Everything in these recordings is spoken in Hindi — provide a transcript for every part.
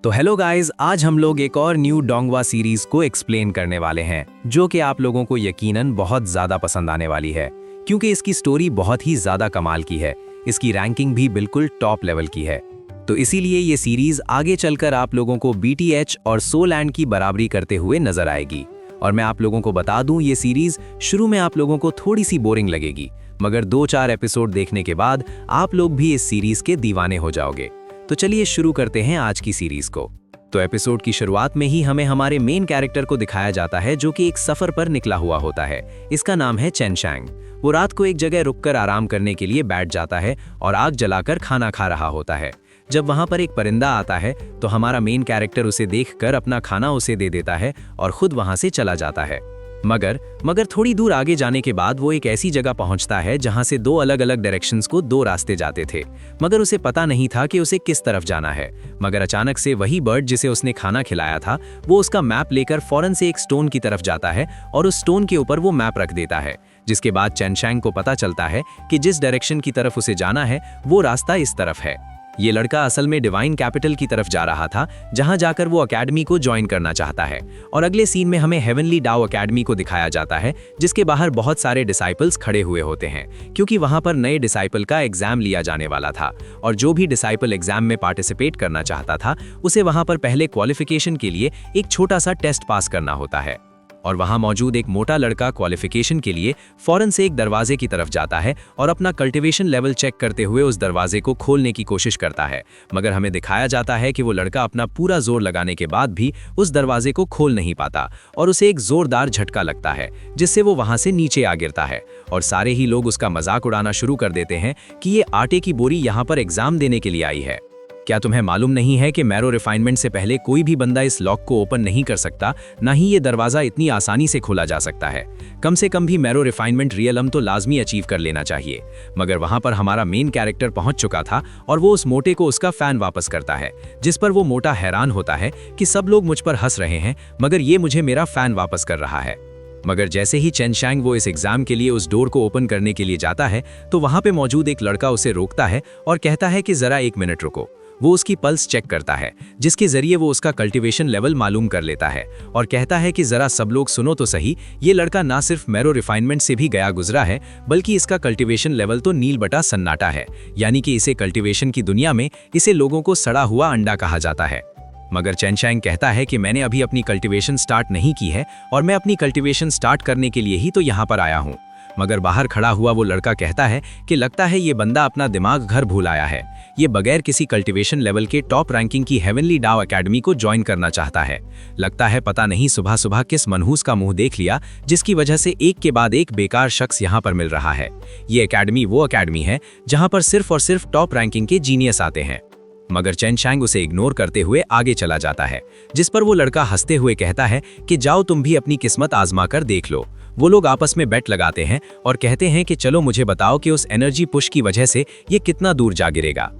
तो हेलो गाइस, आज हम लोग एक और न्यू डोंगवा सीरीज को एक्सप्लेन करने वाले हैं जो कि आप लोगों को यकीनन बहुत ज़्यादा पसंद आने वाली है क्योंकि इसकी स्टोरी बहुत ही ज़्यादा कमाल की है। इसकी रैंकिंग भी बिल्कुल टॉप लेवल की है, तो इसीलिए ये सीरीज आगे चलकर आप लोगों को BTH और सोलैंड की बराबरी करते हुए नजर आएगी। और मैं आप लोगों को बता दूं, ये सीरीज शुरू में आप लोगों को थोड़ी सी बोरिंग लगेगी, मगर 2-4 एपिसोड देखने के बाद आप लोग भी इस सीरीज के दीवाने हो जाओगे। तो चलिए शुरू करते हैं आज की सीरीज को। तो एपिसोड की शुरुआत में ही हमें हमारे मेन कैरेक्टर को दिखाया जाता है जो कि एक सफर पर निकला हुआ होता है। इसका नाम है चेनशैंग। वो रात को एक जगह रुककर आराम करने के लिए बैठ जाता है और आग जलाकर खाना खा रहा होता है। जब वहां पर एक परिंदा आता है तो हमारा मेन कैरेक्टर उसे देखकर अपना खाना उसे दे देता है और खुद वहां से चला जाता है। मगर थोड़ी दूर आगे जाने के बाद वो एक ऐसी जगह पहुंचता है जहां से 2 अलग अलग डायरेक्शंस को 2 रास्ते जाते थे, मगर उसे पता नहीं था कि उसे किस तरफ जाना है। मगर अचानक से वही बर्ड जिसे उसने खाना खिलाया था वो उसका मैप लेकर फौरन से एक स्टोन की तरफ जाता है और उस स्टोन के ऊपर वो मैप रख देता है, जिसके बाद चेनशैंग को पता चलता है कि जिस डायरेक्शन की तरफ उसे जाना है वो रास्ता इस तरफ है। ये लड़का असल में डिवाइन कैपिटल की तरफ जा रहा था, जहां जाकर वो अकेडमी को ज्वाइन करना चाहता है। और अगले सीन में हमें हेवनली डाओ अकेडमी को दिखाया जाता है, जिसके बाहर बहुत सारे डिसाइपल्स खड़े हुए होते हैं क्योंकि वहां पर नए डिसाइपल का एग्जाम लिया जाने वाला था। और जो भी डिसाइपल एग्जाम में पार्टिसिपेट करना चाहता था उसे वहां पर पहले क्वालिफिकेशन के लिए एक छोटा सा टेस्ट पास करना होता है। और वहां मौजूद एक मोटा लड़का क्वालिफिकेशन के लिए फौरन से एक दरवाजे की तरफ जाता है और अपना कल्टीवेशन लेवल चेक करते हुए उस दरवाजे को खोलने की कोशिश करता है। मगर हमें दिखाया जाता है कि वो लड़का अपना पूरा जोर लगाने के बाद भी उस दरवाजे को खोल नहीं पाता और उसे एक जोरदार झटका लगता है, जिससे वो वहां से नीचे आ गिरता है। और सारे ही लोग उसका मजाक उड़ाना शुरू कर देते हैं कि ये आटे की बोरी यहाँ पर एग्जाम देने के लिए आई है। क्या तुम्हें मालूम नहीं है कि मैरो रिफाइनमेंट से पहले कोई भी बंदा इस लॉक को ओपन नहीं कर सकता, ना ही ये दरवाजा इतनी आसानी से खोला जा सकता है। कम से कम भी मैरो रिफाइनमेंट रियलम तो लाजमी अचीव कर लेना चाहिए। मगर वहां पर हमारा मेन कैरेक्टर पहुंच चुका था और वो उस मोटे को उसका फैन वापस करता है, जिस पर वो मोटा हैरान होता है कि सब लोग मुझ पर हंस रहे हैं मगर ये मुझे मेरा फैन वापस कर रहा है। मगर जैसे ही चेनशैंग वो इस एग्जाम के लिए उस डोर को ओपन करने के लिए जाता है तो वहां पे मौजूद एक लड़का उसे रोकता है और कहता है कि जरा 1 मिनट रुको। वो उसकी पल्स चेक करता है, जिसके जरिए वो उसका कल्टीवेशन लेवल मालूम कर लेता है और कहता है कि जरा सब लोग सुनो तो सही, ये लड़का ना सिर्फ मैरो रिफाइनमेंट से भी गया गुजरा है बल्कि इसका कल्टीवेशन लेवल तो नील बटा सन्नाटा है, यानी कि इसे कल्टीवेशन की दुनिया में इसे लोगों को सड़ा हुआ अंडा कहा जाता है। मगर चेनशैंग कहता है कि मैंने अभी अपनी कल्टीवेशन स्टार्ट नहीं की है और मैं अपनी कल्टीवेशन स्टार्ट करने के लिए ही तो यहाँ पर आया हूँ। मगर बाहर खड़ा हुआ वो लड़का कहता है कि लगता है ये बंदा अपना दिमाग घर भूल आया है, ये बगैर किसी कल्टीवेशन लेवल के टॉप रैंकिंग की हेवनली डाओ अकेडमी को ज्वाइन करना चाहता है। लगता है पता नहीं सुबह सुबह किस मनहूस का मुंह देख लिया जिसकी वजह से एक के बाद एक बेकार शख्स यहाँ पर मिल रहा है। ये अकेडमी वो अकेडमी है जहाँ पर सिर्फ और सिर्फ टॉप रैंकिंग के जीनियस आते हैं। मगर चेनशैंग उसे इग्नोर करते हुए आगे चला जाता है, जिस पर वो लड़का हंसते हुए कहता है कि जाओ तुम भी अपनी किस्मत आजमा कर देख लो। वो लोग आपस में बेट लगाते हैं और कहते हैं कि चलो मुझे बताओ कि उस एनर्जी पुश की वजह से ये कितना दूर जा गिरेगा।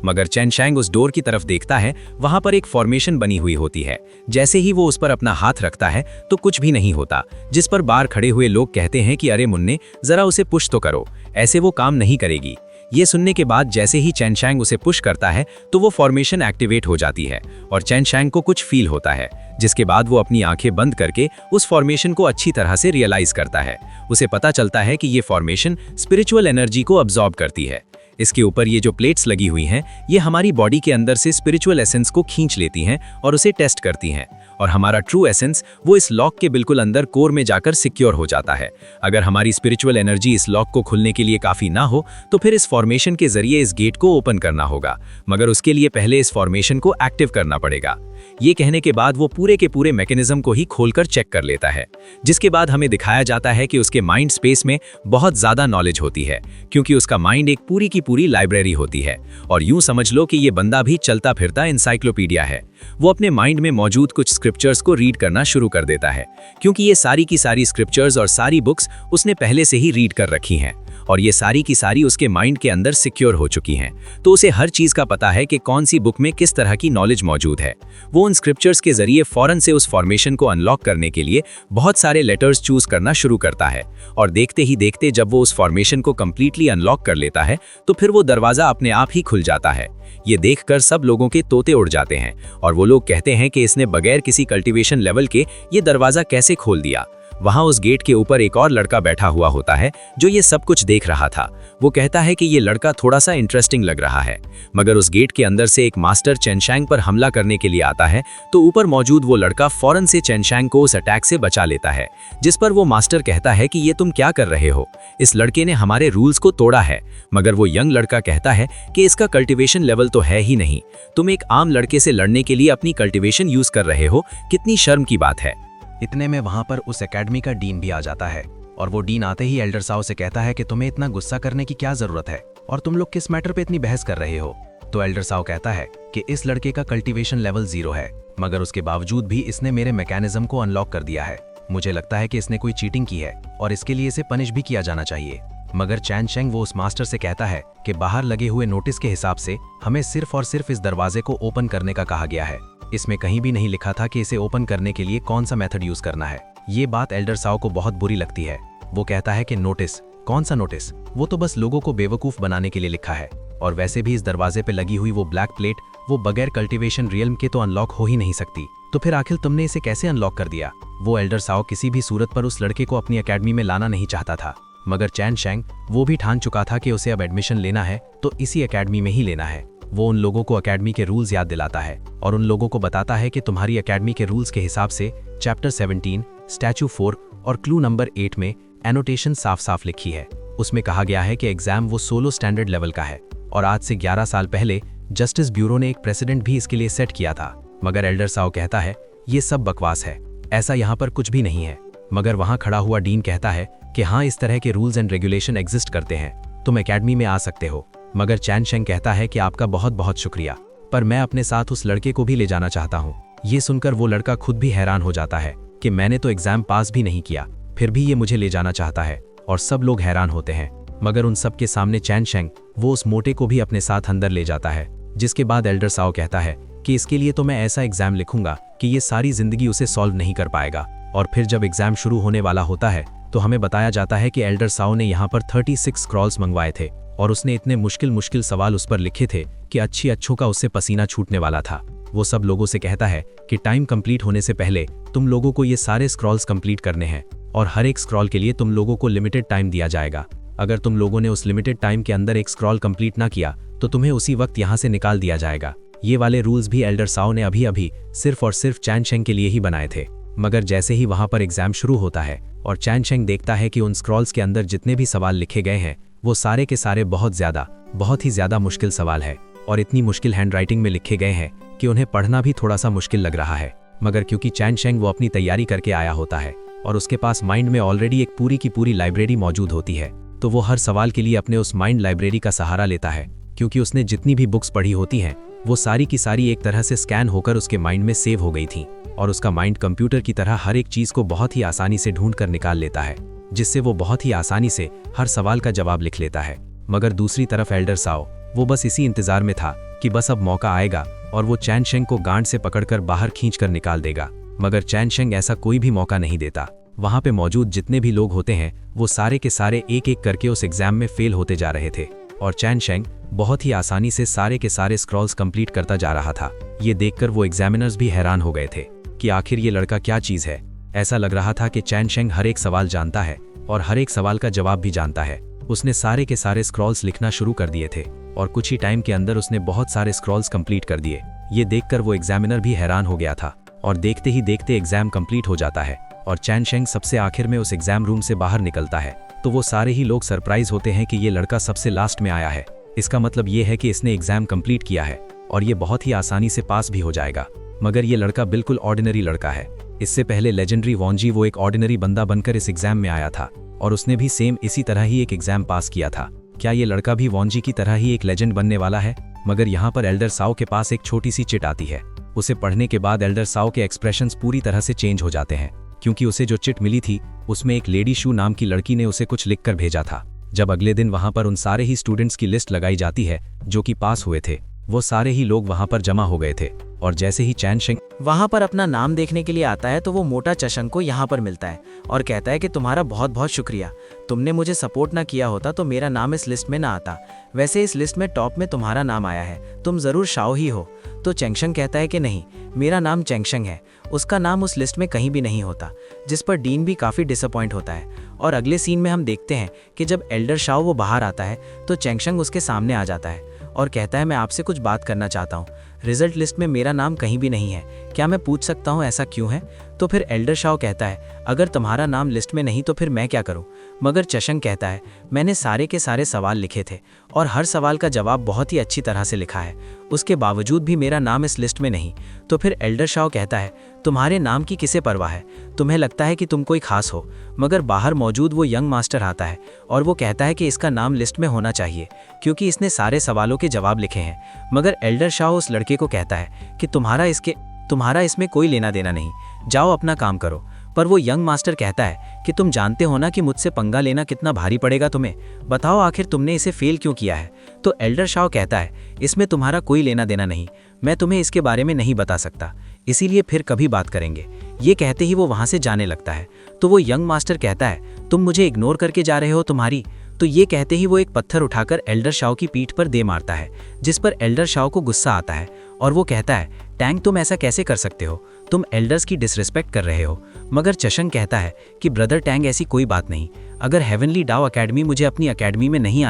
मगर चेनशैंग उस डोर की तरफ देखता है, वहां पर एक फॉर्मेशन बनी हुई होती है। जैसे ही वो उस पर अपना हाथ रखता है तो कुछ भी नहीं होता, जिस पर बाहर खड़े हुए लोग कहते हैं कि अरे मुन्ने, जरा उसे पुश तो करो, ऐसे वो काम नहीं करेगी। ये सुनने के बाद जैसे ही चेनशैंग उसे पुश करता है तो वो फॉर्मेशन एक्टिवेट हो जाती है और चेनशैंग को कुछ फील होता है, जिसके बाद वो अपनी आंखें बंद करके उस फॉर्मेशन को अच्छी तरह से रियलाइज करता है। उसे पता चलता है कि ये फॉर्मेशन स्पिरिचुअल एनर्जी को अब्सॉर्ब करती है। इसके ऊपर ये जो प्लेट्स लगी हुई हैं ये हमारी बॉडी के अंदर से स्पिरिचुअल एसेंस को खींच लेती हैं और उसे टेस्ट करती हैं, और हमारा ट्रू एसेंस वो इस लॉक के बिल्कुल अंदर कोर में जाकर सिक्योर हो जाता है। अगर हमारी स्पिरिचुअल एनर्जी इस लॉक को खुलने के लिए काफ़ी ना हो तो फिर इस फॉर्मेशन के जरिए इस गेट को ओपन करना होगा, मगर उसके लिए पहले इस फॉर्मेशन को एक्टिव करना पड़ेगा। ये कहने के बाद वो पूरे के पूरे मैकेनिज्म को ही खोलकर चेक कर लेता है, जिसके बाद हमें दिखाया जाता है कि उसके माइंड स्पेस में बहुत ज़्यादा नॉलेज होती है क्योंकि उसका माइंड एक पूरी की पूरी लाइब्रेरी होती है। और यूं समझ लो कि ये बंदा भी चलता फिरता एनसाइक्लोपीडिया है। वो अपने माइंड में मौजूद कुछ स्क्रिप्चर्स को रीड करना शुरू कर देता है क्योंकि ये सारी की सारी स्क्रिप्चर्स और सारी बुक्स उसने पहले से ही रीड कर रखी हैं और ये सारी की सारी उसके माइंड के अंदर सिक्योर हो चुकी हैं, तो उसे हर चीज का पता है कि कौन सी बुक में किस तरह की नॉलेज मौजूद है। वो उन स्क्रिप्चर्स के जरिए फौरन से उस फॉर्मेशन को अनलॉक करने के लिए बहुत सारे लेटर्स चूज करना शुरू करता है और देखते ही देखते जब वो उस फॉर्मेशन को कंप्लीटली अनलॉक कर लेता है तो फिर वो दरवाजा अपने आप ही खुल जाता है। ये देखकर सब लोगों के तोते उड़ जाते हैं और और वो लोग कहते हैं कि इसने बगैर किसी कल्टीवेशन लेवल के ये दरवाजा कैसे खोल दिया। वहां उस गेट के ऊपर एक और लड़का बैठा हुआ होता है जो ये सब कुछ देख रहा था। वो कहता है कि ये लड़का थोड़ा सा इंटरेस्टिंग लग रहा है। मगर उस गेट के अंदर से एक मास्टर चेनशैंग पर हमला करने के लिए आता है तो ऊपर मौजूद वो लड़का फौरन से चेनशैंग को उस अटैक से बचा लेता है, जिस पर वो मास्टर कहता है कि ये तुम क्या कर रहे हो, इस लड़के ने हमारे रूल्स को तोड़ा है। मगर वो यंग लड़का कहता है कि इसका कल्टीवेशन लेवल तो है ही नहीं, तुम एक आम लड़के से लड़ने के लिए अपनी कल्टीवेशन यूज कर रहे हो, कितनी शर्म की बात है। इतने में वहां पर उस एकेडमी का डीन भी आ जाता है और वो डीन आते ही एल्डर साओ से कहता है कि तुम्हें इतना गुस्सा करने की क्या जरूरत है और तुम लोग किस मैटर पे इतनी बहस कर रहे हो। तो एल्डर साओ कहता है कि इस लड़के का कल्टीवेशन लेवल 0 है, मगर उसके बावजूद भी इसने मेरे मैकेनिज्म को अनलॉक कर दिया है। मुझे लगता है कि इसने कोई चीटिंग की है और इसके लिए इसे पनिश भी किया जाना चाहिए। मगर चैनशैंग वो उस मास्टर से कहता है कि बाहर लगे हुए नोटिस के हिसाब से हमें सिर्फ और सिर्फ इस दरवाजे को ओपन करने का कहा गया है। इसमें कहीं भी नहीं लिखा था कि इसे ओपन करने के लिए कौन सा मेथड यूज करना है। ये बात एल्डर साओ को बहुत बुरी लगती है। वो कहता है कि नोटिस, कौन सा नोटिस, वो तो बस लोगों को बेवकूफ बनाने के लिए लिखा है। और वैसे भी इस दरवाजे पे लगी हुई वो ब्लैक प्लेट वो बगैर कल्टीवेशन रियल्म के तो अनलॉक हो ही नहीं सकती, तो फिर आखिर तुमने इसे कैसे अनलॉक कर दिया। वो एल्डर साओ किसी भी सूरत पर उस लड़के को अपनी अकेडमी में लाना नहीं चाहता था, मगर चैनशैंग वो भी ठान चुका था कि उसे अब एडमिशन लेना है तो इसी अकेडमी में ही लेना है। वो उन लोगों को अकेडमी के रूल्स याद दिलाता है और उन लोगों को बताता है कि तुम्हारी अकेडमी के रूल्स के हिसाब से चैप्टर 17, स्टैच्यू 4 और क्लू नंबर 8 में एनोटेशन साफ साफ लिखी है। उसमें कहा गया है कि एग्जाम वो सोलो स्टैंडर्ड लेवल का है और आज से 11 साल पहले जस्टिस ब्यूरो ने एक प्रेसिडेंट भी इसके लिए सेट किया था। मगर एल्डर साओ कहता है ये सब बकवास है, ऐसा यहाँ पर कुछ भी नहीं है। मगर वहाँ खड़ा हुआ डीन कहता है कि हाँ, इस तरह के रूल्स एंड रेगुलेशन एग्जिस्ट करते हैं, तुम एकेडमी में आ सकते हो। मगर चैनशैंग कहता है कि आपका बहुत बहुत शुक्रिया, पर मैं अपने साथ उस लड़के को भी ले जाना चाहता हूँ। ये सुनकर वो लड़का खुद भी हैरान हो जाता है कि मैंने तो एग्जाम पास भी नहीं किया, फिर भी ये मुझे ले जाना चाहता है, और सब लोग हैरान होते हैं। मगर उन सब के सामने चैनशैंग वो उस मोटे को भी अपने साथ अंदर ले जाता है, जिसके बाद एल्डर साओ कहता है कि इसके लिए तो मैं ऐसा एग्जाम लिखूंगा कि ये सारी जिंदगी उसे सॉल्व नहीं कर पाएगा। और फिर जब एग्जाम शुरू होने वाला होता है तो हमें बताया जाता है कि एल्डर साओ ने यहाँ पर 36 स्क्रॉल्स मंगवाए थे और उसने इतने मुश्किल सवाल उस पर लिखे थे कि अच्छों का उससे पसीना छूटने वाला था। वो सब लोगों से कहता है कि टाइम कंप्लीट होने से पहले तुम लोगों को ये सारे स्क्रॉल्स कंप्लीट करने हैं और हर एक स्क्रॉल के लिए तुम लोगों को लिमिटेड टाइम दिया जाएगा। अगर तुम लोगों ने उस लिमिटेड टाइम के अंदर एक स्क्रॉल कंप्लीट ना किया तो तुम्हें उसी वक्त यहाँ से निकाल दिया जाएगा। ये वाले रूल्स भी एल्डर साओ ने अभी सिर्फ और सिर्फ चैनशैंग के लिए ही बनाए थे। मगर जैसे ही वहां पर एग्जाम शुरू होता है और चैनशैंग देखता है कि उन स्क्रॉल्स के अंदर जितने भी सवाल लिखे गए हैं वो सारे के सारे बहुत ही ज्यादा मुश्किल सवाल है और इतनी मुश्किल हैंडराइटिंग में लिखे गए हैं कि उन्हें पढ़ना भी थोड़ा सा मुश्किल लग रहा है। मगर क्योंकि चैनशैंग वो अपनी तैयारी करके आया होता है और उसके पास माइंड में ऑलरेडी एक पूरी की पूरी लाइब्रेरी मौजूद होती है, तो वो हर सवाल के लिए अपने उस माइंड लाइब्रेरी का सहारा लेता है, क्योंकि उसने जितनी भी बुक्स पढ़ी होती हैं वो सारी की सारी एक तरह से स्कैन होकर उसके माइंड में सेव हो गई थी और उसका माइंड कंप्यूटर की तरह हर एक चीज को बहुत ही आसानी से ढूंढ कर निकाल लेता है, जिससे वो बहुत ही आसानी से हर सवाल का जवाब लिख लेता है। मगर दूसरी तरफ एल्डर साओ वो बस इसी इंतजार में था कि बस अब मौका आएगा और वो चैनशैंग को गांड से पकड़कर बाहर खींचकर निकाल देगा। मगर चैनशैंग ऐसा कोई भी मौका नहीं देता। वहां पे मौजूद जितने भी लोग होते हैं वो सारे के सारे एक एक करके उस एग्जाम में फेल होते जा रहे थे और चैनशैंग बहुत ही आसानी से सारे के सारे स्क्रॉल्स कंप्लीट करता जा रहा था। ये देखकर वो एग्जामिनर्स भी हैरान हो गए थे कि आखिर ये लड़का क्या चीज है। ऐसा लग रहा था कि चैनशैंग हर एक सवाल जानता है और हर एक सवाल का जवाब भी जानता है। उसने सारे के सारे स्क्रॉल्स लिखना शुरू कर दिए थे और कुछ ही टाइम के अंदर उसने बहुत सारे स्क्रॉल्स कंप्लीट कर दिए। ये देखकर वो एग्जामिनर भी हैरान हो गया था और देखते ही देखते एग्जाम कंप्लीट हो जाता है और चैनशैंग सबसे आखिर में उस एग्जाम रूम से बाहर निकलता है तो वो सारे ही लोग सरप्राइज होते हैं कि ये लड़का सबसे लास्ट में आया है। इसका मतलब ये है कि इसने एग्जाम कंप्लीट किया है और ये बहुत ही आसानी से पास भी हो जाएगा। मगर ये लड़का बिल्कुल ऑर्डिनरी लड़का है। इससे पहले लेजेंडरी वॉन्जी वो एक ऑर्डिनरी बंदा बनकर इस एग्जाम में आया था और उसने भी सेम इसी तरह ही एक एग्जाम पास किया था। क्या ये लड़का भी वॉन्जी की तरह ही एक लेजेंड बनने वाला है? मगर यहाँ पर एल्डर साओ के पास एक छोटी सी चिट आती है। उसे पढ़ने के बाद एल्डर साओ के एक्सप्रेशंस पूरी तरह से चेंज हो जाते हैं, क्योंकि उसे जो चिट मिली थी उसमें एक लेडी शू नाम की लड़की ने उसे कुछ लिखकर भेजा था। जब अगले दिन वहां पर उन सारे ही स्टूडेंट्स की लिस्ट लगाई जाती है जो कि पास हुए थे, वो सारे ही लोग वहां पर जमा हो गए थे और जैसे ही चैन शिंग वहां पर अपना नाम देखने के लिए आता है तो वो मोटा चशंग को यहाँ पर मिलता है और कहता है कि तुम्हारा बहुत बहुत शुक्रिया, तुमने मुझे सपोर्ट ना किया होता तो मेरा नाम इस लिस्ट में ना आता। वैसे इस लिस्ट में टॉप में तुम्हारा नाम आया है, तुम जरूर शाओ ही हो। तो चेंगशंग कहता है कि नहीं, मेरा नाम चेंगशंग है, उसका नाम उस लिस्ट में कहीं भी नहीं होता, जिस पर डीन भी काफ़ी डिसअपॉइंट होता है। और अगले सीन में हम देखते हैं कि जब एल्डर शाओ वो बाहर आता है तो चेंगशंग उसके सामने आ जाता है और कहता है मैं आपसे कुछ बात करना चाहता हूँ, रिजल्ट लिस्ट में मेरा नाम कहीं भी नहीं है, क्या मैं पूछ सकता हूँ ऐसा क्यों है? तो फिर एल्डर शाओ कहता है अगर तुम्हारा नाम लिस्ट में नहीं तो फिर मैं क्या करूँ? मगर चशंग कहता है मैंने सारे के सारे सवाल लिखे थे और हर सवाल का जवाब बहुत ही अच्छी तरह से लिखा है, उसके बावजूद भी मेरा नाम इस लिस्ट में नहीं। तो फिर एल्डर शाओ कहता है तुम्हारे नाम की किसे परवाह है, तुम्हें लगता है कि तुम कोई खास हो। मगर बाहर मौजूद वो यंग मास्टर आता है और वो कहता है कि इसका नाम लिस्ट में होना चाहिए क्योंकि इसने सारे सवालों के जवाब लिखे हैं। मगर एल्डर शाओ उस लड़के को कहता है कि तुम्हारा इसमें कोई लेना देना नहीं, जाओ अपना काम करो। पर वो यंग मास्टर कहता है कि तुम जानते हो ना कि मुझसे पंगा लेना कितना भारी पड़ेगा तुम्हें, बताओ आखिर तुमने इसे फेल क्यों किया है? तो एल्डर शाओ कहता है इसमें तुम्हारा कोई लेना देना नहीं, मैं तुम्हें इसके बारे में नहीं बता सकता, इसीलिए फिर कभी बात करेंगे। ये कहते ही वो वहाँ से जाने लगता है। तो वो यंग मास्टर कहता है तुम मुझे इग्नोर करके जा रहे हो तुम्हारी। तो ये कहते ही वो एक पत्थर उठाकर एल्डर शाओ की पीठ पर दे मारता है, जिस पर एल्डर शाओ को गुस्सा आता है और वो कहता है टैंग तुम ऐसा कैसे कर सकते हो, तुम एल्डर्स की डिसरिस्पेक्ट कर रहे हो। मगर चशंग कहता है कि ब्रदर टैंग ऐसी कोई बात नहीं, अगर हेवनली डाओ अकेडमी मुझे अपनी अकेडमी में नहीं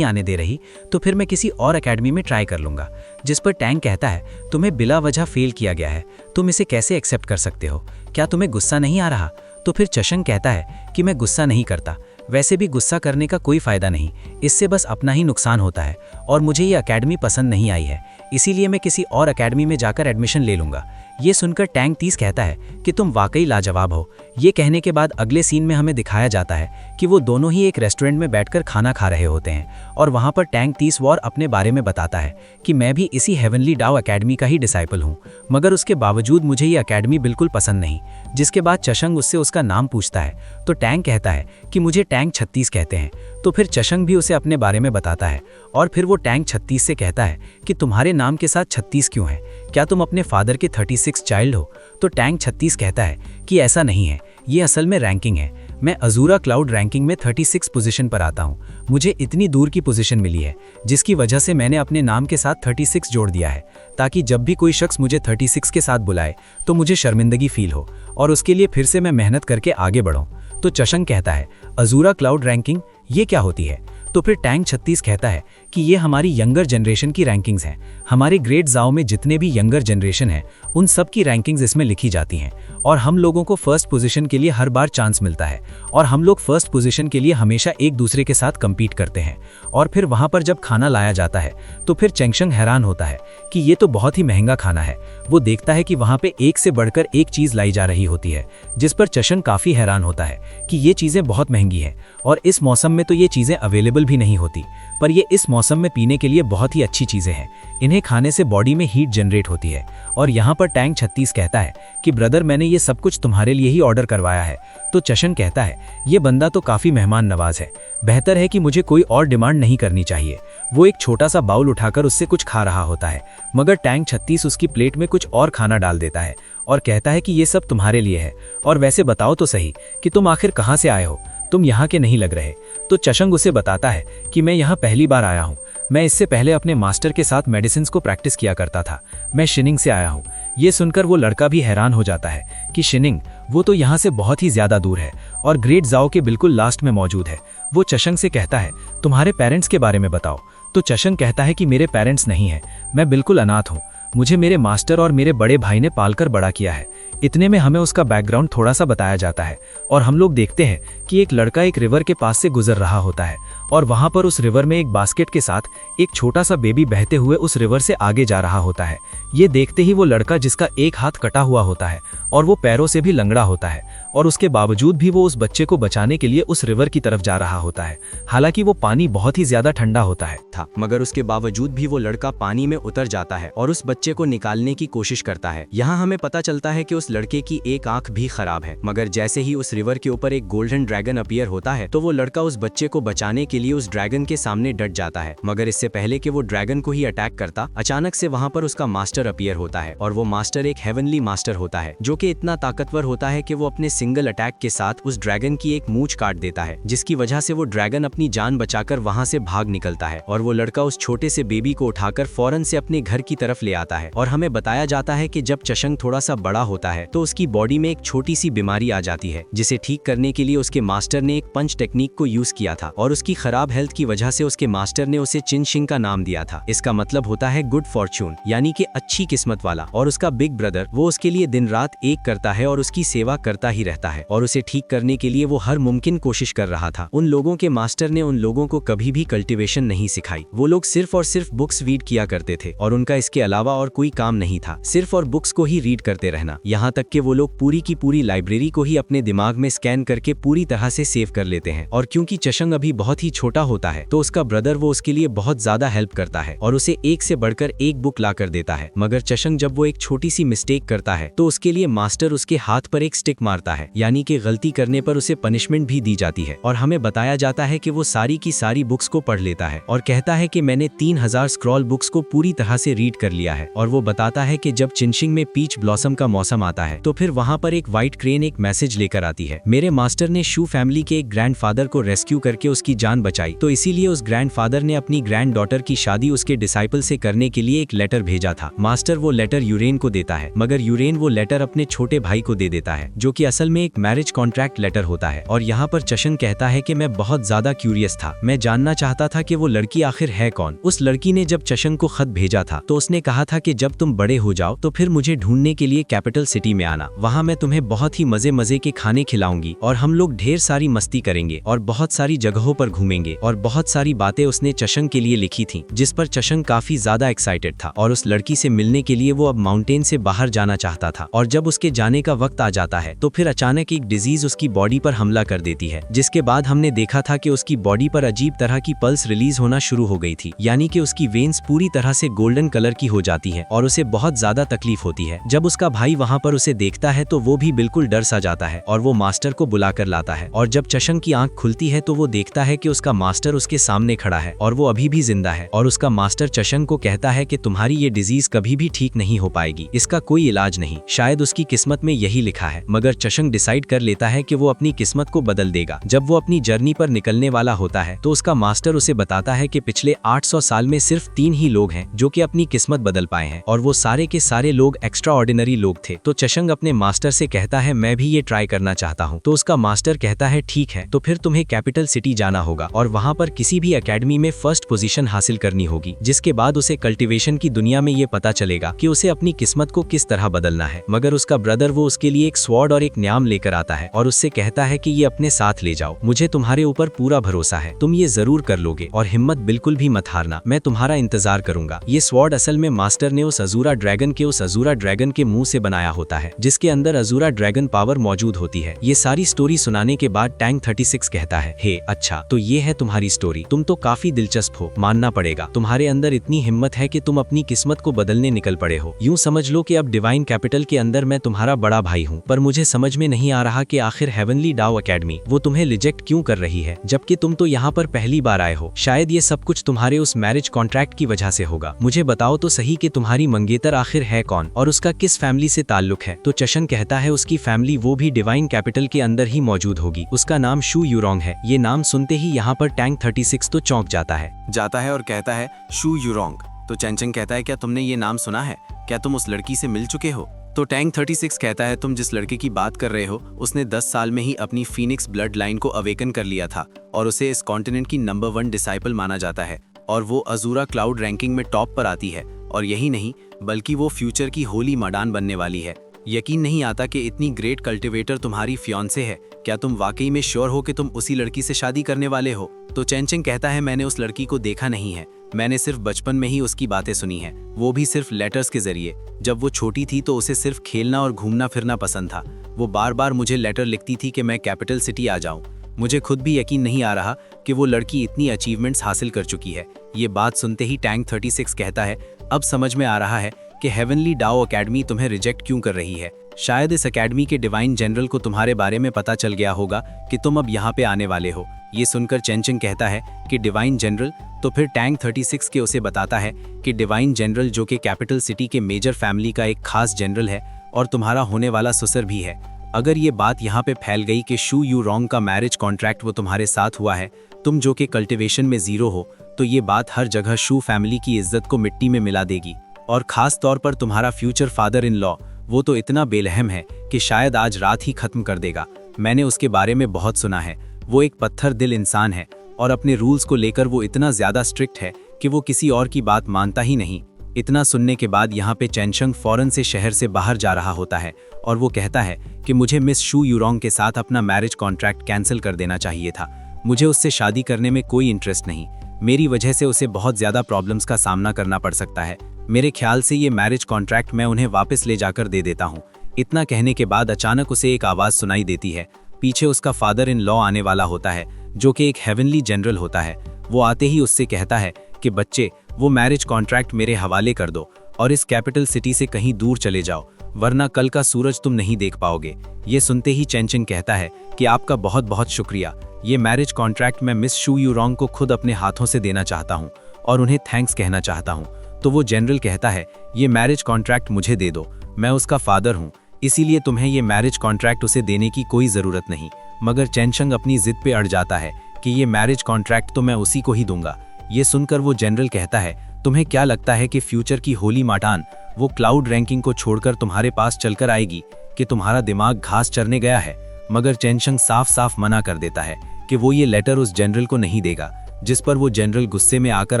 आने दे रही तो फिर मैं किसी और अकेडमी में ट्राई कर लूँगा। जिस पर टैंग कहता है तुम्हें बिला वजह फेल किया गया है, तुम इसे कैसे एक्सेप्ट कर सकते हो, क्या तुम्हें गुस्सा नहीं आ रहा? तो फिर चशंग कहता है कि मैं गुस्सा नहीं करता, वैसे भी गुस्सा करने का कोई फ़ायदा नहीं, इससे बस अपना ही नुकसान होता है और मुझे ये अकेडमी पसंद नहीं आई है, इसीलिए मैं किसी और अकेडमी में जाकर एडमिशन ले लूँगा। ये सुनकर टैंग 30 कहता है कि तुम वाकई लाजवाब हो। ये कहने के बाद अगले सीन में हमें दिखाया जाता है कि वो दोनों ही एक रेस्टोरेंट में बैठकर खाना खा रहे होते हैं और वहाँ पर टैंग 30 वॉर अपने बारे में बताता है कि मैं भी इसी हेवनली डाओ अकेडमी का ही डिसाइपल हूँ, मगर उसके बावजूद मुझे ये अकेडमी बिल्कुल पसंद नहीं। जिसके बाद चशंग उससे उसका नाम पूछता है तो टैंग कहता है कि मुझे टैंग 36 कहते हैं। तो फिर चशंग भी उसे अपने बारे में बताता है और फिर वो टैंग 36 से कहता है कि तुम्हारे नाम के साथ 36 क्यों है, क्या तुम अपने फादर के 36 चाइल्ड हो? तो टैंग 36 कहता है कि ऐसा नहीं है, ये असल में रैंकिंग है, मैं अजूरा क्लाउड रैंकिंग में 36 पोजीशन पर आता हूँ, मुझे इतनी दूर की पोजीशन मिली है जिसकी वजह से मैंने अपने नाम के साथ 36 जोड़ दिया है ताकि जब भी कोई शख्स मुझे 36 के साथ बुलाए तो मुझे शर्मिंदगी फील हो और उसके लिए फिर से मैं मेहनत करके आगे बढ़ूँ। तो चशंग कहता है अजूरा क्लाउड रैंकिंग ये क्या होती है? तो फिर टैंग 36 कहता है कि ये हमारी यंगर जनरेशन की रैंकिंग्स हैं, हमारे ग्रेट जाओ में जितने भी यंगर जनरेशन हैं उन सब की रैंकिंग्स इसमें लिखी जाती हैं और हम लोगों को फर्स्ट पोजीशन के लिए हर बार चांस मिलता है और हम लोग फर्स्ट पोजीशन के लिए हमेशा एक दूसरे के साथ कम्पीट करते हैं। और फिर वहाँ पर जब खाना लाया जाता है तो फिर चेंगशंग हैरान होता है कि ये तो बहुत ही महंगा खाना है। वो देखता है कि वहाँ पे एक से बढ़कर एक चीज़ लाई जा रही होती है, जिस पर चशंग काफ़ी हैरान होता है कि ये चीज़ें बहुत महंगी हैं और इस मौसम में तो ये चीज़ें अवेलेबल भी नहीं होती, पर ये इस मौसम में पीने के लिए बहुत ही अच्छी चीज़ें हैं, इन्हें खाने से बॉडी में हीट जनरेट होती है। और यहाँ पर टैंग 36 कहता है कि ब्रदर मैंने ये सब कुछ तुम्हारे लिए ही ऑर्डर करवाया है। तो चशंग कहता है ये बंदा तो काफ़ी मेहमान नवाज है, बेहतर है कि मुझे कोई और डिमांड नहीं करनी चाहिए। वो एक छोटा सा बाउल उठाकर उससे कुछ खा रहा होता है, मगर टैंग 36 उसकी प्लेट में कुछ और खाना डाल देता है और कहता है कि ये सब तुम्हारे लिए है और वैसे बताओ तो सही कि तुम आखिर कहाँ से आए हो, तुम यहाँ के नहीं लग रहे। तो चशंग उसे बताता है कि मैं यहाँ पहली बार आया हूँ, मैं इससे पहले अपने मास्टर के साथ मेडिसिन को प्रैक्टिस किया करता था, मैं शिनिंग से आया हूँ। ये सुनकर वो लड़का भी हैरान हो जाता है कि शिनिंग वो तो यहाँ से बहुत ही ज्यादा दूर है और ग्रेट जाओ के बिल्कुल लास्ट में मौजूद है। वो चशंग से कहता है तुम्हारे पेरेंट्स के बारे में बताओ। तो चशंग कहता है कि मेरे पेरेंट्स नहीं है, मैं बिल्कुल अनाथ हूँ, मुझे मेरे मास्टर और मेरे बड़े भाई ने पालकर बड़ा किया है। इतने में हमें उसका बैकग्राउंड थोड़ा सा बताया जाता है और हम लोग देखते हैं कि एक लड़का एक रिवर के पास से गुजर रहा होता है और वहां पर उस रिवर में एक बास्केट के साथ एक छोटा सा बेबी बहते हुए उस रिवर से आगे जा रहा होता है। ये देखते ही वो लड़का जिसका एक हाथ कटा हुआ होता है और वो पैरों से भी लंगड़ा होता है और उसके बावजूद भी वो उस बच्चे को बचाने के लिए उस रिवर की तरफ जा रहा होता है। हालांकि वो पानी बहुत ही ज्यादा ठंडा होता है मगर उसके बावजूद भी वो लड़का पानी में उतर जाता है और उस बच्चे को निकालने की कोशिश करता है। यहाँ हमें पता चलता है कि उस लड़के की एक आंख भी खराब है, मगर जैसे ही उस रिवर के ऊपर एक गोल्डन ड्रैगन अपीयर होता है तो वो लड़का उस बच्चे को बचाने के लिए उस ड्रैगन के सामने डट जाता है। मगर इससे पहले कि वो ड्रैगन को ही अटैक करता, अचानक से वहाँ पर उसका मास्टर अपीयर होता है और वो मास्टर एक हेवनली मास्टर होता है जो कि इतना ताकतवर होता है कि वो अपने सिंगल अटैक के साथ उस ड्रैगन की एक मूंछ काट देता है, जिसकी वजह से वो ड्रैगन अपनी जान बचाकर वहां से भाग निकलता है और वो लड़का उस छोटे से बेबी को उठाकर फौरन से अपने घर की तरफ ले आता है। और हमें बताया जाता है कि जब चशंग थोड़ा सा बड़ा होता है तो उसकी बॉडी में एक छोटी सी बीमारी आ जाती है, जिसे ठीक करने के लिए उसके मास्टर ने एक पंच टेक्निक को यूज किया था और उसकी खराब हेल्थ की वजह से उसके मास्टर ने उसे चिनशिंग का नाम दिया था। इसका मतलब होता है गुड फॉर्च्यून, यानी कि अच्छी किस्मत वाला। और उसका बिग ब्रदर वो उसके लिए दिन रात एक करता है और उसकी सेवा करता ही रहता है और उसे ठीक करने के लिए वो हर मुमकिन कोशिश कर रहा था। उन लोगों के मास्टर ने उन लोगों को कभी भी कल्टीवेशन नहीं सिखाई। वो लोग सिर्फ और सिर्फ बुक्स रीड किया करते थे और उनका इसके अलावा और कोई काम नहीं था, सिर्फ और बुक्स को ही रीड करते रहना। यहाँ तक कि वो लोग पूरी की पूरी लाइब्रेरी को ही अपने दिमाग में स्कैन करके पूरी तरह से सेव कर लेते हैं। और क्योंकि चशंग अभी बहुत ही छोटा होता है तो उसका ब्रदर वो उसके लिए बहुत ज्यादा हेल्प करता है और उसे एक से बढ़कर एक बुक ला कर देता है। मगर चशंग जब वो एक छोटी सी मिस्टेक करता है तो उसके लिए मास्टर उसके हाथ पर एक स्टिक मारता है, यानी कि गलती करने पर उसे पनिशमेंट भी दी जाती है। और हमें बताया जाता है कि वो सारी की सारी बुक्स को पढ़ लेता है और कहता है कि मैंने 3000 स्क्रॉल बुक्स को पूरी तरह से रीड कर लिया है। और वो बताता है कि जब चिनशिंग में पीच ब्लॉसम का मौसम आता है तो फिर वहाँ पर एक व्हाइट क्रेन एक मैसेज लेकर आती है, मेरे मास्टर ने शू फैमिली के एक ग्रैंडफादर को रेस्क्यू करके उसकी जान बचाई, तो इसीलिए उस ग्रैंडफादर ने अपनी ग्रैंड डॉटर की शादी उसके डिसाइपल से करने के लिए एक लेटर भेजा था। मास्टर वो लेटर यूरेन को देता है, मगर यूरेन वो लेटर अपने छोटे भाई को दे देता है, जो कि असल में एक मैरिज कॉन्ट्रैक्ट लेटर होता है। और यहाँ पर चशंग कहता है कि मैं बहुत ज्यादा क्यूरियस था, मैं जानना चाहता था कि वो लड़की आखिर है कौन। उस लड़की ने जब चशंग को खत भेजा था तो उसने कहा था कि जब तुम बड़े हो जाओ तो फिर मुझे ढूंढने के लिए कैपिटल सिटी में आना, वहाँ मैं तुम्हें बहुत ही मजे मजे के खाने खिलाऊंगी और हम लोग ढेर सारी मस्ती करेंगे और बहुत सारी जगहों पर घूमेंगे। और बहुत सारी बातें उसने चशंग के लिए लिखी थी, जिस पर चशंग काफी ज्यादा एक्साइटेड था और उस लड़की से मिलने के लिए वो अब माउंटेन से बाहर जाना चाहता था। और जब उसके जाने का वक्त आ जाता है तो फिर अचानक एक डिजीज उसकी बॉडी पर हमला कर देती है, जिसके बाद हमने देखा था कि उसकी बॉडी पर अजीब तरह की पल्स रिलीज होना शुरू हो गई थी, यानी कि उसकी वेन्स पूरी तरह से गोल्डन कलर की हो जाती है और उसे बहुत ज्यादा तकलीफ होती है। जब उसका भाई वहाँ पर उसे देखता है तो वो भी बिल्कुल डर सा जाता है और वो मास्टर को बुला कर लाता है। और जब चशंग की आंख खुलती है तो वो देखता है कि उसका मास्टर उसके सामने खड़ा है और वो अभी भी जिंदा है। और उसका मास्टर चशंग को कहता है कि तुम्हारी ये डिजीज कभी भी ठीक नहीं हो पाएगी, इसका कोई इलाज नहीं, शायद उसकी किस्मत में यही लिखा है। मगर चशंग डिसाइड कर लेता है कि वो अपनी किस्मत को बदल देगा। जब वो अपनी जर्नी पर निकलने वाला होता है तो उसका मास्टर उसे बताता है कि पिछले 800 साल में सिर्फ 3 ही लोग हैं जो कि अपनी किस्मत बदल पाए हैं और वो सारे के सारे लोग एक्स्ट्रा ऑर्डिनरी लोग थे। तो चशंग अपने मास्टर से कहता है मैं भी ये ट्राई करना चाहता हूँ। तो उसका मास्टर कहता है ठीक है, तो फिर तुम्हें कैपिटल सिटी जाना होगा और वहाँ पर किसी भी एकेडमी में फर्स्ट पोजीशन हासिल करनी होगी, जिसके बाद उसे कल्टीवेशन की दुनिया में ये पता चलेगा कि उसे अपनी किस्मत को किस तरह बदलना है। मगर उसका ब्रदर वो उसके लिए एक स्वॉर्ड और एक न्याम लेकर आता है और उससे कहता है कि ये अपने साथ ले जाओ, मुझे तुम्हारे ऊपर पूरा भरोसा है, तुम ये जरूर कर लोगे और हिम्मत बिल्कुल भी मत हारना, मैं तुम्हारा इंतजार करूंगा। ये स्वॉर्ड असल में मास्टर ने उस अजूरा ड्रैगन के मुंह से बनाया होता है, जिसके अंदर अजूरा ड्रैगन पावर मौजूद होती है। ये सारी स्टोरी सुनाने के बाद टैंक 36 कहता है हे अच्छा, तो ये है तुम्हारी स्टोरी, तुम तो काफी दिलचस्प हो, मानना पड़ेगा, तुम्हारे अंदर इतनी हिम्मत है कि तुम अपनी किस्मत को बदलने निकल पड़े हो। यूं समझ लो कि अब डिवाइन कैपिटल के अंदर मैं तुम्हारा बड़ा भाई हूँ, पर मुझे समझ में नहीं आ रहा कि आखिर हेवनली डाओ एकेडमी वो तुम्हें रिजेक्ट क्यों कर रही है, जबकि तुम तो यहाँ पर पहली बार आए हो। शायद ये सब कुछ तुम्हारे उस मैरिज कॉन्ट्रैक्ट की वजह से होगा। मुझे बताओ तो सही कि तुम्हारी मंगेतर आखिर है कौन और उसका किस फैमिली से ताल्लुक है। तो चशंग कहता है उसकी फैमिली वो भी डिवाइन कैपिटल के अंदर ही मौजूद होगी, उसका नाम शू यूरोंग है। ये नाम सुनते ही यहाँ पर टैंक 36 तो चौंक जाता है और कहता है शू यूरोंग। तो चेंचंग कहता है क्या तुमने ये नाम सुना है, क्या तुम उस लड़की से मिल चुके हो। तो टैंक 36 कहता है तुम जिस लड़के की बात कर रहे हो उसने 10 साल में ही अपनी फीनिक्स ब्लड लाइन को अवेकन कर लिया था और उसे इस कॉन्टिनेंट की नंबर 1 डिसाइपल माना जाता है और वो अजूरा क्लाउड रैंकिंग में टॉप पर आती है। और यही नहीं बल्कि वो फ्यूचर की होली मडान बनने वाली है। यकीन नहीं आता कि इतनी ग्रेट कल्टिवेटर तुम्हारी फियांसे है, क्या तुम वाकई में श्योर हो कि तुम उसी लड़की से शादी करने वाले हो। तो चेंचंग कहता है मैंने उस लड़की को देखा नहीं है, मैंने सिर्फ बचपन में ही उसकी बातें सुनी हैं, वो भी सिर्फ लेटर्स के जरिए। जब वो छोटी थी तो उसे सिर्फ खेलना और घूमना फिरना पसंद था। वो बार बार मुझे लेटर लिखती थी कि मैं कैपिटल सिटी आ जाऊं। मुझे खुद भी यकीन नहीं आ रहा कि वो लड़की इतनी अचीवमेंट्स हासिल कर चुकी है। ये बात सुनते ही टैंक 36 कहता है, अब समझ में आ रहा है कि हेवनली डाओ एकेडमी तुम्हें रिजेक्ट क्यों कर रही है। शायद इस एकेडमी के डिवाइन जनरल को तुम्हारे बारे में पता चल गया होगा कि तुम अब यहाँ पे आने वाले हो। ये सुनकर चेंचंग कहता है कि डिवाइन जनरल, तो फिर टैंक 36 के उसे बताता है कि डिवाइन जनरल जो कि कैपिटल सिटी के मेजर फैमिली का एक खास जनरल है और तुम्हारा होने वाला ससुर भी है। अगर ये बात यहाँ पे फैल गई कि शू यू रॉन्ग का मैरिज कॉन्ट्रैक्ट वो तुम्हारे साथ हुआ है, तुम जो कि कल्टिवेशन में जीरो हो, तो ये बात हर जगह शू फैमिली की इज्जत को मिट्टी में मिला देगी। और खास तौर पर तुम्हारा फ्यूचर फादर इन लॉ, वो तो इतना बेलहम है कि शायद आज रात ही खत्म कर देगा। मैंने उसके बारे में बहुत सुना है। वो एक पत्थर दिल इंसान है और अपने रूल्स को लेकर वो इतना ज्यादा स्ट्रिक्ट है कि वो किसी और की बात मानता ही नहीं। इतना सुनने के बाद यहाँ पे चेंचंग फौरन से शहर से बाहर जा रहा होता है और वो कहता है कि मुझे मिस शू यूरोंग के साथ अपना मैरिज कॉन्ट्रैक्ट कैंसिल कर देना चाहिए था। मुझे उससे शादी करने में कोई इंटरेस्ट नहीं। मेरी वजह से उसे बहुत ज्यादा प्रॉब्लम्स का सामना करना पड़ सकता है। मेरे ख्याल से ये मैरिज कॉन्ट्रैक्ट मैं उन्हें वापस ले जाकर दे देता हूँ। इतना कहने के बाद अचानक उसे एक आवाज सुनाई देती है। पीछे उसका फादर इन लॉ आने वाला होता है जो कि एक हेवनली जनरल होता है। वो आते ही उससे कहता है कि बच्चे, वो मैरिज कॉन्ट्रैक्ट मेरे हवाले कर दो और इस कैपिटल सिटी से कहीं दूर चले जाओ, वरना कल का सूरज तुम नहीं देख पाओगे। ये सुनते ही चेंचंग कहता है कि आपका बहुत बहुत शुक्रिया। ये मैरिज कॉन्ट्रैक्ट मैं मिस शू यूरोंग को खुद अपने हाथों से देना चाहता हूँ और उन्हें थैंक्स कहना चाहता हूँ। तो वो जनरल कहता है, ये मैरिज कॉन्ट्रैक्ट मुझे दे दो, मैं उसका फादर हूँ, इसीलिए तुम्हें ये मैरिज कॉन्ट्रैक्ट उसे देने की कोई जरूरत नहीं। मगर चेंचंग अपनी जिद पे अड़ जाता है कि ये मैरिज कॉन्ट्रैक्ट तो मैं उसी को ही दूंगा। ये सुनकर वो जनरल कहता है, तुम्हें क्या लगता है कि फ्यूचर की होली माटान वो क्लाउड रैंकिंग को छोड़कर तुम्हारे पास चलकर आएगी कि तुम्हारा दिमाग घास चरने गया है? मगर चेंचंग साफ साफ मना कर देता है कि वो ये लेटर उस जनरल को नहीं देगा। जिस पर वो जनरल गुस्से में आकर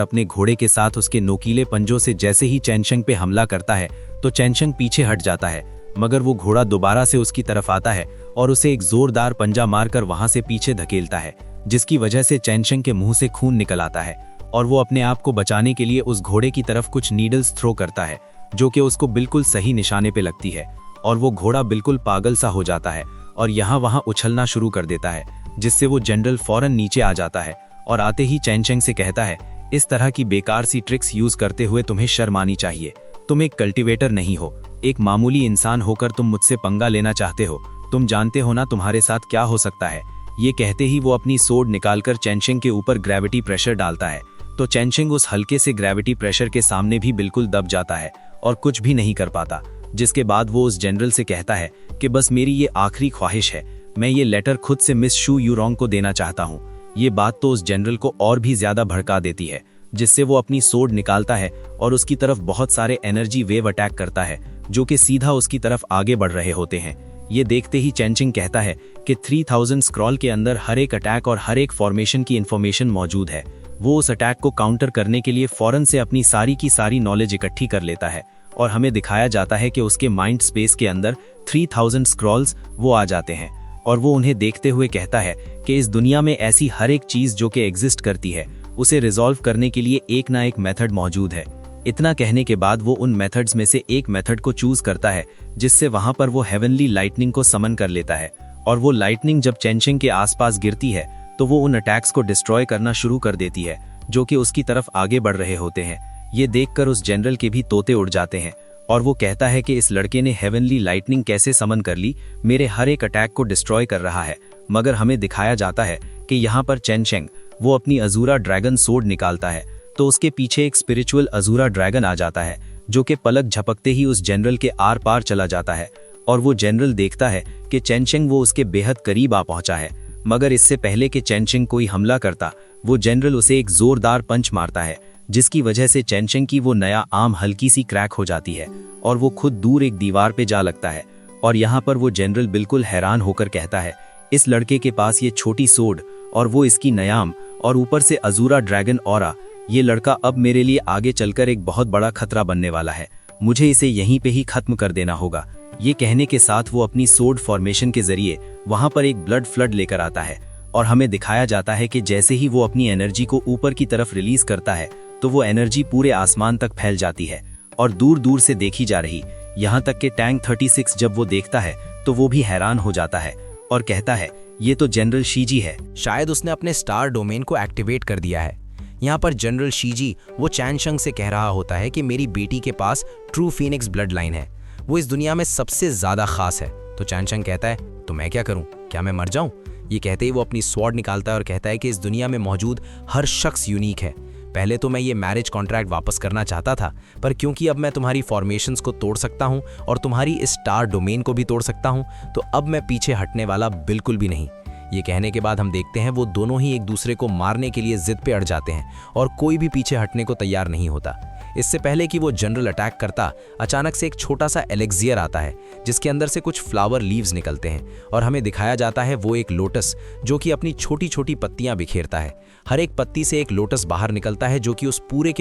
अपने घोड़े के साथ उसके नोकीले पंजों से जैसे ही चेंचंग पे हमला करता है तो चेंचंग पीछे हट जाता है। मगर वो घोड़ा दोबारा से उसकी तरफ आता है और उसे एक जोरदार पंजा मारकर वहां से पीछे धकेलता है, जिसकी वजह से चेंचंग के मुंह से खून निकल आता है और वो अपने आप को बचाने के लिए उस घोड़े की तरफ कुछ नीडल्स थ्रो करता है जो कि उसको बिल्कुल सही निशाने पे लगती है और वो घोड़ा बिल्कुल पागल सा हो जाता है और यहाँ वहाँ उछलना शुरू कर देता है, जिससे वो जनरल फौरन नीचे आ जाता है और आते ही चेंचंग से कहता है, इस तरह की बेकार सी ट्रिक्स यूज करते हुए तुम्हें शर्म आनी चाहिए। तुम एक कल्टिवेटर नहीं हो, एक मामूली इंसान होकर तुम मुझसे पंगा लेना चाहते हो। तुम जानते हो ना तुम्हारे साथ क्या हो सकता है। ये कहते ही वो अपनी सोड निकालकर चेंचंग के ऊपर ग्रेविटी प्रेशर डालता है तो चेंचंग उस हल्के से ग्रेविटी प्रेशर के सामने भी बिल्कुल दब जाता है और कुछ भी नहीं कर पाता। जिसके बाद वो उस जनरल से कहता है कि बस मेरी ये आखिरी ख्वाहिश है, मैं ये लेटर खुद से मिस शू यूरोंग को देना चाहता हूँ। ये बात तो उस जनरल को और भी ज्यादा भड़का देती है, जिससे वो अपनी सोड निकालता है और उसकी तरफ बहुत सारे एनर्जी वेव अटैक करता है जो कि सीधा उसकी तरफ आगे बढ़ रहे होते हैं। ये देखते ही चेंचंग कहता है कि 3000 स्क्रॉल के अंदर हर एक अटैक और हर एक फॉर्मेशन की इन्फॉर्मेशन मौजूद है। वो उस अटैक को काउंटर करने के लिए फौरन से अपनी सारी की सारी नॉलेज इकट्ठी कर लेता है और हमें दिखाया जाता है कि उसके माइंड स्पेस के अंदर 3000 स्क्रॉल्स वो आ जाते हैं और वो उन्हें देखते हुए कहता है कि इस दुनिया में ऐसी हर एक चीज जो कि एग्जिस्ट करती है उसे रिजॉल्व करने के लिए एक ना एक मेथड मौजूद है। इतना कहने के बाद वो उन मेथड्स में से एक मेथड को चूज करता है जिससे वहां पर वो हेवनली लाइटनिंग को समन कर लेता है और वो लाइटनिंग जब चेंचंग के आसपास गिरती है तो वो उन अटैक्स को डिस्ट्रॉय करना शुरू कर देती है जो कि उसकी तरफ आगे बढ़ रहे होते हैं। ये देखकर उस जनरल के भी तोते उड़ जाते हैं और वो कहता है कि इस लड़के ने हेवनली लाइटनिंग कैसे समन कर ली, मेरे हर एक अटैक को डिस्ट्रॉय कर रहा है। मगर हमें दिखाया जाता है कि यहाँ पर चेंचंग वो अपनी अजूरा ड्रैगन सोड निकालता है तो उसके पीछे एक स्पिरिचुअल अजूरा ड्रैगन आ जाता है जो कि पलक झपकते ही उस जनरल के आर पार चला जाता है और वो जनरल देखता है कि चेंचंग वो उसके बेहद करीब आ पहुंचा है। मगर इससे पहले कि चेंचंग कोई हमला करता, वो जनरल उसे एक जोरदार पंच मारता है जिसकी वजह से चेंचंग की वो नया आर्म हल्की सी क्रैक हो जाती है और वो खुद दूर एक दीवार पे जा लगता है। और यहाँ पर वो जनरल बिल्कुल हैरान होकर कहता है, इस लड़के के पास ये छोटी सोड और वो इसकी नयाम और ऊपर से अजूरा ड्रैगन ऑरा, ये लड़का अब मेरे लिए आगे चलकर एक बहुत बड़ा खतरा बनने वाला है। मुझे इसे यहीं पे ही खत्म कर देना होगा। ये कहने के साथ वो अपनी सोड फॉर्मेशन के जरिए वहां पर एक ब्लड फ्लड लेकर आता है और हमें दिखाया जाता है कि जैसे ही वो अपनी एनर्जी को ऊपर की तरफ रिलीज करता है तो वो एनर्जी पूरे आसमान तक फैल जाती है और दूर दूर से देखी जा रही, यहाँ तक कि टैंक 36 जब वो देखता है तो वो भी हैरान हो जाता है और कहता है ये तो जनरल शीजी है। शायद उसने अपने स्टार डोमेन को एक्टिवेट कर दिया है। यहाँ पर जनरल शीजी वो चैनशंग से कह रहा होता है कि मेरी बेटी के पास ट्रू फीनिक्स ब्लड लाइन है, वो इस दुनिया में सबसे ज़्यादा खास है। तो चैनशंग कहता है तो मैं क्या करूँ, क्या मैं मर जाऊँ? ये कहते ही वो अपनी स्वॉर्ड निकालता है और कहता है कि इस दुनिया में मौजूद हर शख्स यूनिक है। पहले तो मैं ये मैरिज कॉन्ट्रैक्ट वापस करना चाहता था, पर क्योंकि अब मैं तुम्हारी फॉर्मेशंस को तोड़ सकता हूँ और तुम्हारी इस स्टार डोमेन को भी तोड़ सकता हूँ, तो अब मैं पीछे हटने वाला बिल्कुल भी नहीं। ये कहने के बाद हम देखते हैं वो दोनों ही एक दूसरे को मारने के लिए जिद पे अड़ जाते हैं और कोई भी पीछे हटने को तैयार नहीं होता। इससे पहले कि वो जनरल अटैक करता, अचानक से एक छोटा सा एलेक्सियर आता है जिसके अंदर से कुछ फ्लावर लीव्स निकलते हैं और हमें दिखाया जाता है वो एक लोटस जो कि अपनी छोटी छोटी पत्तियां बिखेरता है। हर एक पत्ती से एक लोटस बाहर निकलता है जो कि उस पूरे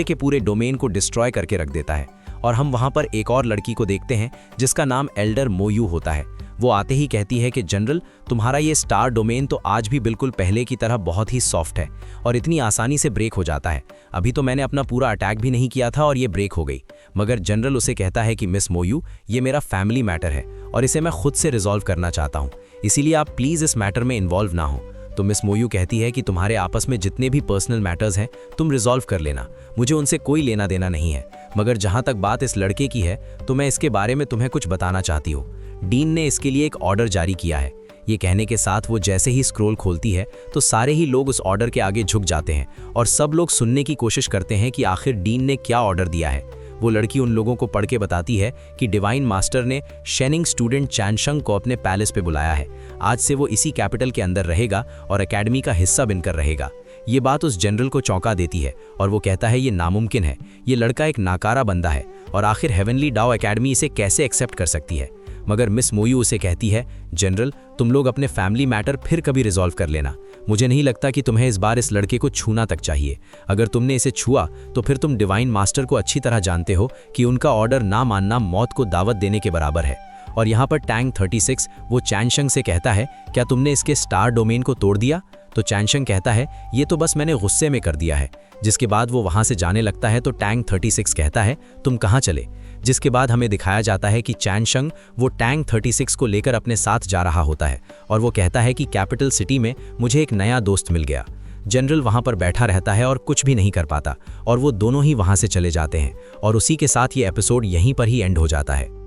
के पूरे डोमेन को डिस्ट्रॉय करके रख देता है। और हम वहां पर एक और लड़की को देखते हैं जिसका नाम एल्डर मोयू होता है। वो आते ही कहती है कि जनरल, तुम्हारा ये स्टार डोमेन तो आज भी बिल्कुल पहले की तरह बहुत ही सॉफ्ट है और इतनी आसानी से ब्रेक हो जाता है। अभी तो मैंने अपना पूरा अटैक भी नहीं किया था और ये ब्रेक हो गई। मगर जनरल उसे कहता है कि मिस मोयू, ये मेरा फैमिली मैटर है और इसे मैं खुद से रिजॉल्व करना चाहता हूँ, इसीलिए आप प्लीज़ इस मैटर में इन्वॉल्व ना हो। तो मिस मोयू कहती है कि तुम्हारे आपस में जितने भी पर्सनल मैटर्स हैं तुम रिजॉल्व कर लेना, मुझे उनसे कोई लेना देना नहीं है। मगर जहाँ तक बात इस लड़के की है तो मैं इसके बारे में तुम्हें कुछ बताना चाहती हूँ। डीन ने इसके लिए एक ऑर्डर जारी किया है। ये कहने के साथ वो जैसे ही स्क्रॉल खोलती है तो सारे ही लोग उस ऑर्डर के आगे झुक जाते हैं और सब लोग सुनने की कोशिश करते हैं कि आखिर डीन ने क्या ऑर्डर दिया है। वो लड़की उन लोगों को पढ़ के बताती है कि डिवाइन मास्टर ने शेनिंग स्टूडेंट चैनशंग को अपने पैलेस पे बुलाया है। आज से वो इसी कैपिटल के अंदर रहेगा और एकेडमी का हिस्सा बनकर रहेगा। ये बात उस जनरल को चौंका देती है और वो कहता है ये नामुमकिन है, ये लड़का एक नाकारा बंदा है और आखिर हेवनली डाओ एकेडमी इसे कैसे एक्सेप्ट कर सकती है। मगर मिस मोयू उसे कहती है, जनरल, तुम लोग अपने फैमिली मैटर फिर कभी रिजॉल्व कर लेना, मुझे नहीं लगता कि तुम्हें इस बार इस लड़के को छूना तक चाहिए। अगर तुमने इसे छुआ तो फिर तुम डिवाइन मास्टर को अच्छी तरह जानते हो कि उनका ऑर्डर ना मानना मौत को दावत देने के बराबर है। और यहाँ पर टैंक 36 वो चैनशंग से कहता है, क्या तुमने इसके स्टार डोमेन को तोड़ दिया? तो चैनशंग कहता है, ये तो बस मैंने गुस्से में कर दिया है। जिसके बाद वो वहाँ से जाने लगता है तो टैंक 36 कहता है, तुम कहाँ चले? जिसके बाद हमें दिखाया जाता है कि चैनशंग वो टैंक 36 को लेकर अपने साथ जा रहा होता है और वो कहता है कि कैपिटल सिटी में मुझे एक नया दोस्त मिल गया। जनरल वहाँ पर बैठा रहता है और कुछ भी नहीं कर पाता और वो दोनों ही वहाँ से चले जाते हैं और उसी के साथ ये एपिसोड यहीं पर ही एंड हो जाता है।